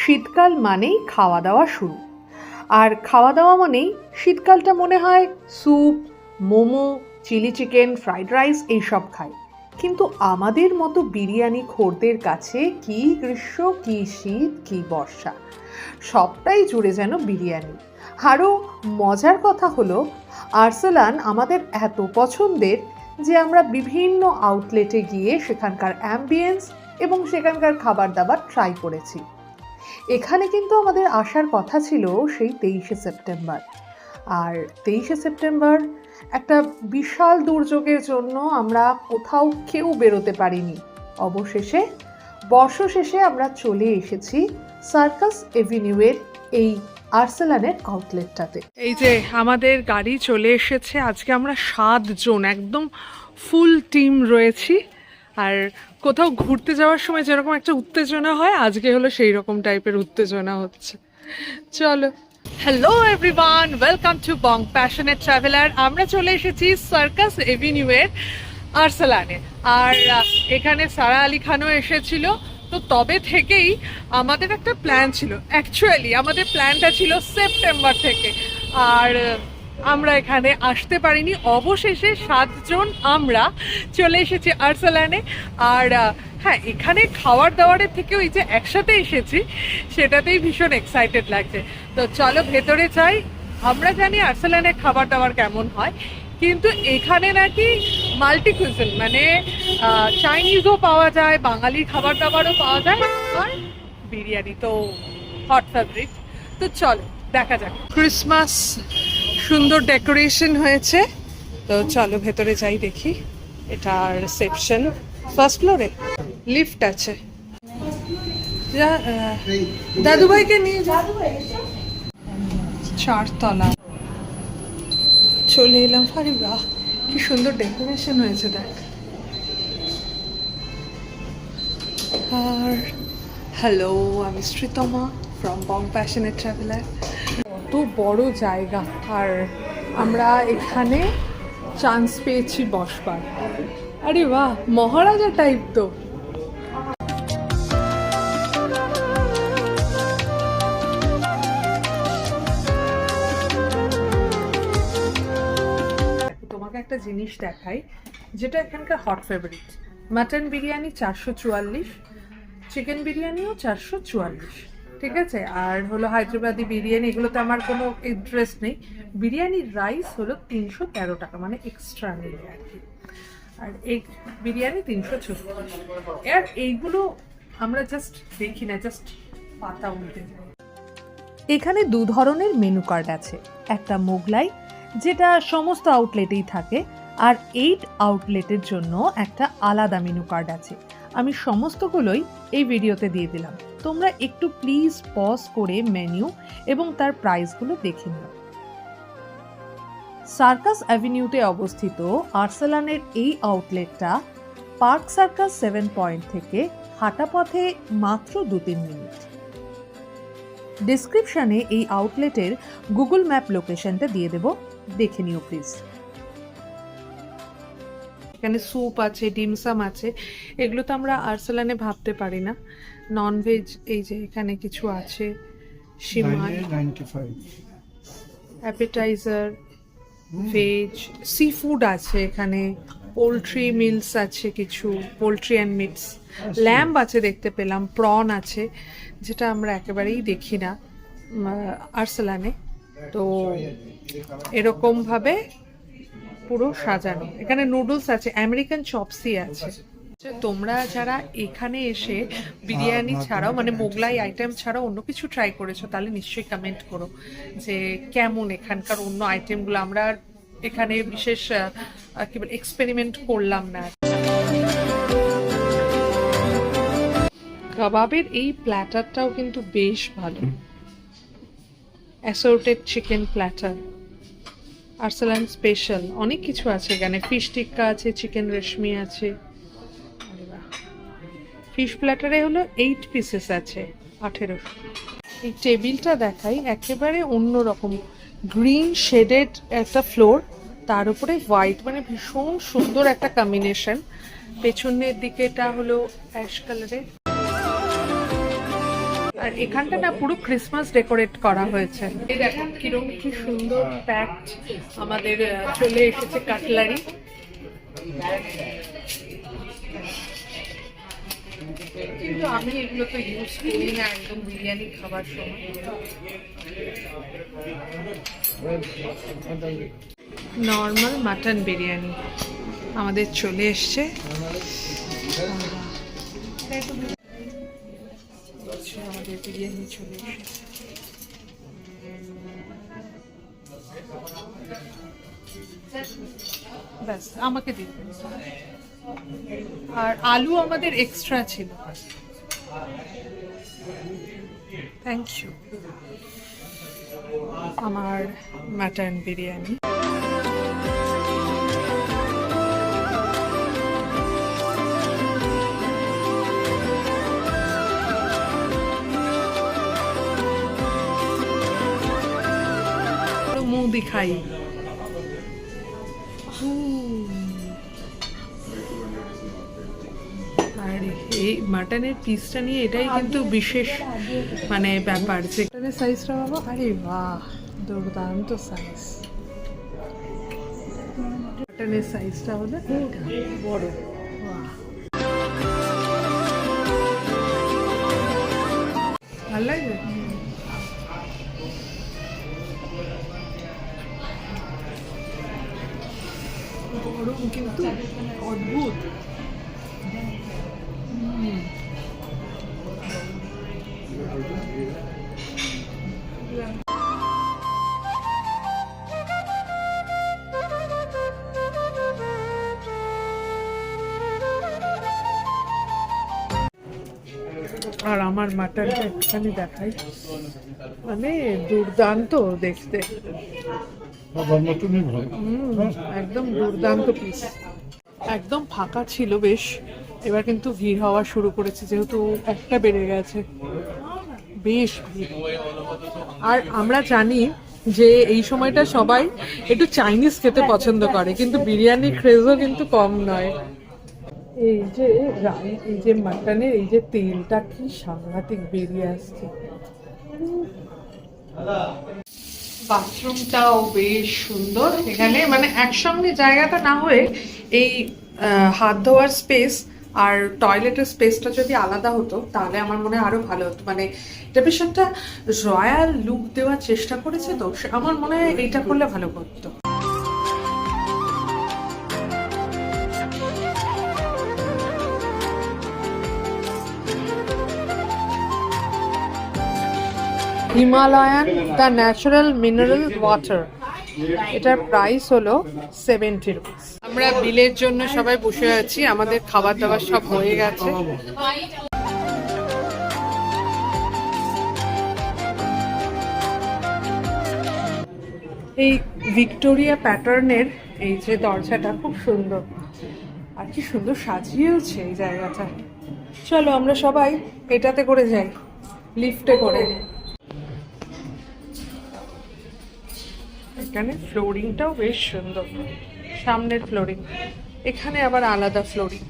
শীতকাল মানেই খাওয়া দাওয়া শুরু। আর খাওয়া দাওয়া মানেই শীতকালটা মনে হয় soup, momo, chilli chicken, fried rice এইসব খাই। কিন্তু আমাদের মতো বিরিয়ানি খোরদের কাছে কি গ্রীষ্ম, কি শীত, কি বর্ষা, সবটাই জুড়ে যেন বিরিয়ানি। আরও মজার কথা হলো আরসালান আমাদের এত পছন্দের যে আমরা বিভিন্ন আউটলেটে গিয়ে সেখানকার অ্যাম্বিয়েন্স এবং সেখানকার খাবার দাবার ট্রাই করেছি। এখানে কিন্তু আমাদের আসার কথা ছিল সেই 23শে সেপ্টেম্বর, আর 23শে সেপ্টেম্বর একটা বিশাল দুর্যোগের জন্য আমরা কোথাও কেউ বেরোতে পারিনি। অবশেষে বর্ষশেষে আমরা চলে এসেছি সার্কাস এভিনিউয়ের এই আরসালানের আউটলেটটাতে। এই যে আমাদের গাড়ি চলে এসেছে। আজকে আমরা 7 জন একদম ফুল টিম রয়েছি। আর কোথাও ঘুরতে যাওয়ার সময় যেরকম একটা উত্তেজনা হয়, আজকে হলো সেই রকম টাইপের উত্তেজনা হচ্ছে। চলো, hello everyone, welcome to Bong passionate traveller. আমরা চলে এসেছি সার্কাস এভিনিউয়ের আরসালানে। আর এখানে সারা আলি খানও এসেছিল। তো তবে থেকেই আমাদের একটা প্ল্যান ছিল, অ্যাকচুয়ালি আমাদের প্ল্যানটা ছিল সেপ্টেম্বর থেকে, আর আমরা এখানে আসতে পারিনি। অবশেষে 7 জন আমরা চলে এসেছি আরসালানে। আর হ্যাঁ, এখানে খাওয়ার দাওয়ারের থেকেও এই যে একসাথে এসেছি সেটাতেই ভীষণ এক্সাইটেড লাগছে। তো চলো ভেতরে যাই। আমরা জানি আরসালানে খাবার দাবার কেমন হয়, কিন্তু এখানে নাকি মাল্টি কুইজিন, মানে চাইনিজও পাওয়া যায়, বাঙালির খাবার দাবারও পাওয়া যায়, আর বিরিয়ানি তো হট ফেভারিট। তো চলো দেখা যাক। ক্রিসমাস সুন্দর ডেকোরেশন হয়েছে। তো চলো ভেতরে যাই, দেখি। এটা রিসেপশন, ফার্স্ট ফ্লোরে লিফট আছে। দাদুভাইকে নিয়ে যা। 4 তলা চলে এলাম। আরে বাহ, কি সুন্দর ডেকোরেশন হয়েছে দেখ। আর হ্যালো, আমি Sreetama from Bong passionate traveller. কত বড় জায়গা, আর আমরা এখানে চান্স পেয়েছি বসবার। আরে বাহ, মহারাজা টাইপ তো। তোমাকে একটা জিনিস দেখাই যেটা এখানকার hot favourite. Mutton biryani 444, chicken বিরিয়ানিও 444, ঠিক আছে। আর হলো হায়দ্রাবাদি বিরিয়ানি, এগুলোতে আমার কোনো ইন্টারেস্ট নেই। বিরিয়ানির রাইস হলো 313 টাকা, মানে এক্সট্রা নেই আর কি। আর এই বিরিয়ানি 336। আর এইগুলো আমরা জাস্ট দেখি না, জাস্ট পাতা উল্টে যাই। এখানে 2 ধরনের মেনু কার্ড আছে, একটা মোগলাই যেটা সমস্ত আউটলেটেই থাকে, আর 8 আউটলেটের জন্য একটা আলাদা মেনু কার্ড আছে। আমি সমস্তগুলোই এই ভিডিওতে দিয়ে দিলাম, তোমরা একটু প্লিজ পজ করে মেনু এবং তার প্রাইসগুলো দেখে নিও। সার্কাস অ্যাভিনিউতে অবস্থিত আরসালানের এই আউটলেটটা পার্ক সার্কাস 7 পয়েন্ট থেকে হাঁটা পথে মাত্র 2-3 মিনিট। ডেসক্রিপশনে এই আউটলেটের গুগল ম্যাপ লোকেশনটা দিয়ে দেব, দেখে নিও প্লিজ। এখানে স্যুপ আছে, ডিমসাম আছে, এগুলো তো আমরা আরসালানে ভাবতে পারি না। ননভেজ এই যে এখানে কিছু আছে, সিমাই, অ্যাপেটাইজার, ভেজ, সি ফুড আছে এখানে, পোলট্রি মিলস আছে, কিছু পোলট্রি অ্যান্ড মিটস, ল্যাম্ব আছে দেখতে পেলাম, প্রন আছে যেটা আমরা একেবারেই দেখি না আরসালানে। তো এরকমভাবে পুরো সাজানো। এখানে নুডলস আছে, আমেরিকান চপসি আছে। তোমরা যারা এখানে এসে বিরিয়ানি ছাড়াও, মানে মোগলাই আইটেম ছাড়াও অন্য কিছু ট্রাই করেছো, তাহলে নিশ্চয়ই কমেন্ট করো যে কেমন এখানকার অন্য আইটেমগুলো। আমরা এখানে বিশেষ কি বলে এক্সপেরিমেন্ট করলাম না। কাবাবের এই প্ল্যাটারটাও কিন্তু বেশ ভালো, assorted chicken platter, Arsalan special, অনেক কিছু আছে এখানে। ফিশ টিক্কা আছে, চিকেন রেশমি আছে। ফিশ প্ল্যাটারে হলো 8 পিসেস আছে, 1800। এই টেবিলটা দেখাই, একেবারে অন্যরকম, গ্রিন শেডেড একটা ফ্লোর, তার উপরে হোয়াইট, মানে ভীষণ সুন্দর একটা কম্বিনেশন। পেছনের দিকেটা হলো অ্যাশ কালারের। আর এখানটা না পুরো ক্রিসমাস ডেকোরেট করা হয়েছে। এই দেখুন কিরকম কি সুন্দর প্যাকড আমাদের চলে এসেছে কাটলারি। কিন্তু আমি এগুলো তো ইউজ করি না একদম বিরিয়ানি খাবার সময়। নর্মাল মাটন বিরিয়ানি আমাদের চলে এসছে। আমাদের বিরিয়ানি চলে এসেছে। ব্যাস আমাকে দিন। আর আলু আমাদের এক্সট্রা ছিল। Thank you. আমার মাটন বিরিয়ানি। मुंह दिखाई। আর এই মাটনের পিসটা নিয়ে এটাই কিন্তু বিশেষ মানে ব্যাপার যে মাটনের সাইজটা বাবা, আরে বাহ দুর্দান্ত সাইজ। মাটনের সাইজটা হলো বড়। বাহ ভালো লাগবে। গরম কিন্তু অদ্ভুত। আর আমার মাটনটা একটুখানি দেখাই, মানে দুর্দান্ত দেখতে, একদম দুর্দান্ত পিস। একদম ফাঁকা ছিল বেশ, এবার কিন্তু ভিড় হওয়া শুরু করেছে যেহেতু একটা বেড়ে গেছে, বেশ ভিড়। আর আমরা জানি যে এই সময়টা সবাই একটু চাইনিজ খেতে পছন্দ করে, কিন্তু বিরিয়ানি ক্রেজও কিন্তু কম নয়। এই যে মাটনের এই যে তেলটা কি সাংঘাতিক বেরিয়ে আসছে। বাথরুমটাও বেশ সুন্দর এখানে, মানে একসঙ্গে জায়গাটা না হয়ে এই হাত ধোয়ার স্পেস আর টয়লেটের স্পেসটা যদি আলাদা হতো তাহলে আমার মনে হয় আরো ভালো হতো। মানে এটা বেশ একটা রয়্যাল লুক দেওয়ার চেষ্টা করেছে, তো আমার মনে হয় এইটা করলে ভালো করতো। Himalayan the natural mineral water, এটার প্রাইস হলো 70 রুপিস। আমরা বিলের জন্য সবাই বসে আছি, আমাদের খাবার দাবার সব হয়ে গেছে। এই ভিক্টোরিয়া প্যাটার্নের এই যে দরজাটা খুব সুন্দর, আর কি সুন্দর সাজিয়েওছে এই জায়গাটা। চলো আমরা সবাই এটাতে করে যাই, লিফটে করে। এখানে ফ্লোরিংটাও বেশ সুন্দর, সামনের ফ্লোরিং, এখানে আবার আলাদা ফ্লোরিং।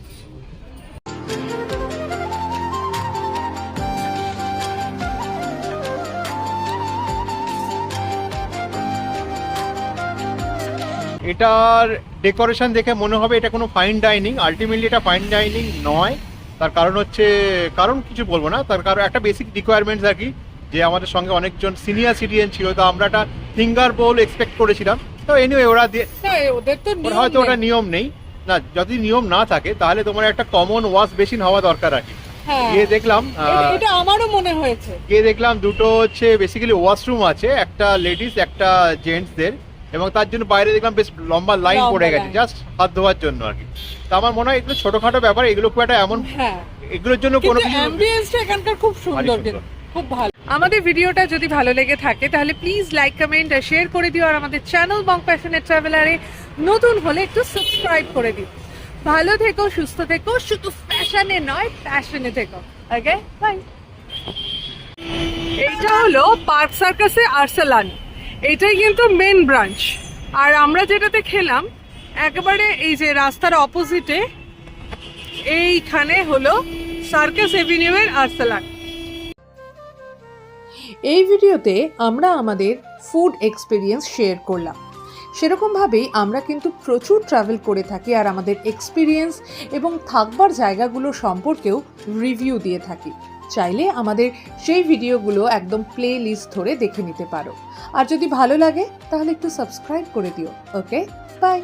এটার ডেকোরেশন দেখে মনে হবে এটা কোনো ফাইন ডাইনিং, আলটিমেটলি এটা ফাইন ডাইনিং নয়। তার কারণ হচ্ছে, কারণ কিছু বলবো না, তার কারণ একটা বেসিক রিকোয়ারমেন্টস আর কি, যে আমাদের সঙ্গে অনেকজন সিনিয়র সিটিজেন ছিল, তো আমরা একটা ফিঙ্গার বোল এক্সপেক্ট করেছিলাম। তো এনিওয়ে ওরা ওদের তো হয়তো ওটা নিয়ম নেই না, যদি নিয়ম না থাকে তাহলে তোমার একটা কমন ওয়াশ বেসিন হওয়া দরকার আর কি। গিয়ে দেখলাম, এটা আমারও মনে হয়েছে, গিয়ে দেখলাম দুটো হচ্ছে বেসিক্যালি ওয়াশরুম আছে, একটা লেডিস একটা জেন্টসদের, এবং তার জন্য বাইরে দেখলাম বেশ লম্বা লাইন পড়ে গেছে জাস্ট হাত ধোয়ার জন্য আর কি। তো আমার মনে হয় এগুলো ছোটখাটো ব্যাপার, এগুলো খুব একটা এমন, এগুলোর জন্য কোনো কিছু, অ্যাম্বিয়েন্সটা এখানকার খুব সুন্দর, খুব ভালো। আমাদের ভিডিওটা যদি ভালো লেগে থাকে তাহলে প্লিজ লাইক, কমেন্ট আর শেয়ার করে দিও। আর আমাদের চ্যানেল বং প্যাশনেট ট্রাভেলারে নতুন হলে একটু সাবস্ক্রাইব করে দিও। ভালো থেকো, সুস্থ থেকো, শুধু প্যাশনে নয় প্যাশনে থেকো। ওকে, বাই। এইটা হলো পার্ক সার্কাসে আর্সেলান, এটাই কিন্তু মেন ব্রাঞ্চ। আর আমরা যেটাতে খেলাম একেবারে এই যে রাস্তার অপোজিটে, এইখানে হলো সার্কাস এভিনিউ এর আর্সেলান। এই ভিডিওতে আমরা আমাদের ফুড এক্সপিরিয়েন্স শেয়ার করলাম। সেরকমভাবেই আমরা কিন্তু প্রচুর ট্রাভেল করে থাকি আর আমাদের এক্সপিরিয়েন্স এবং থাকবার জায়গাগুলো সম্পর্কেও রিভিউ দিয়ে থাকি। চাইলে আমাদের সেই ভিডিওগুলো একদম প্লে লিস্ট ধরে দেখে নিতে পারো। আর যদি ভালো লাগে তাহলে একটু সাবস্ক্রাইব করে দিও। ওকে, বাই।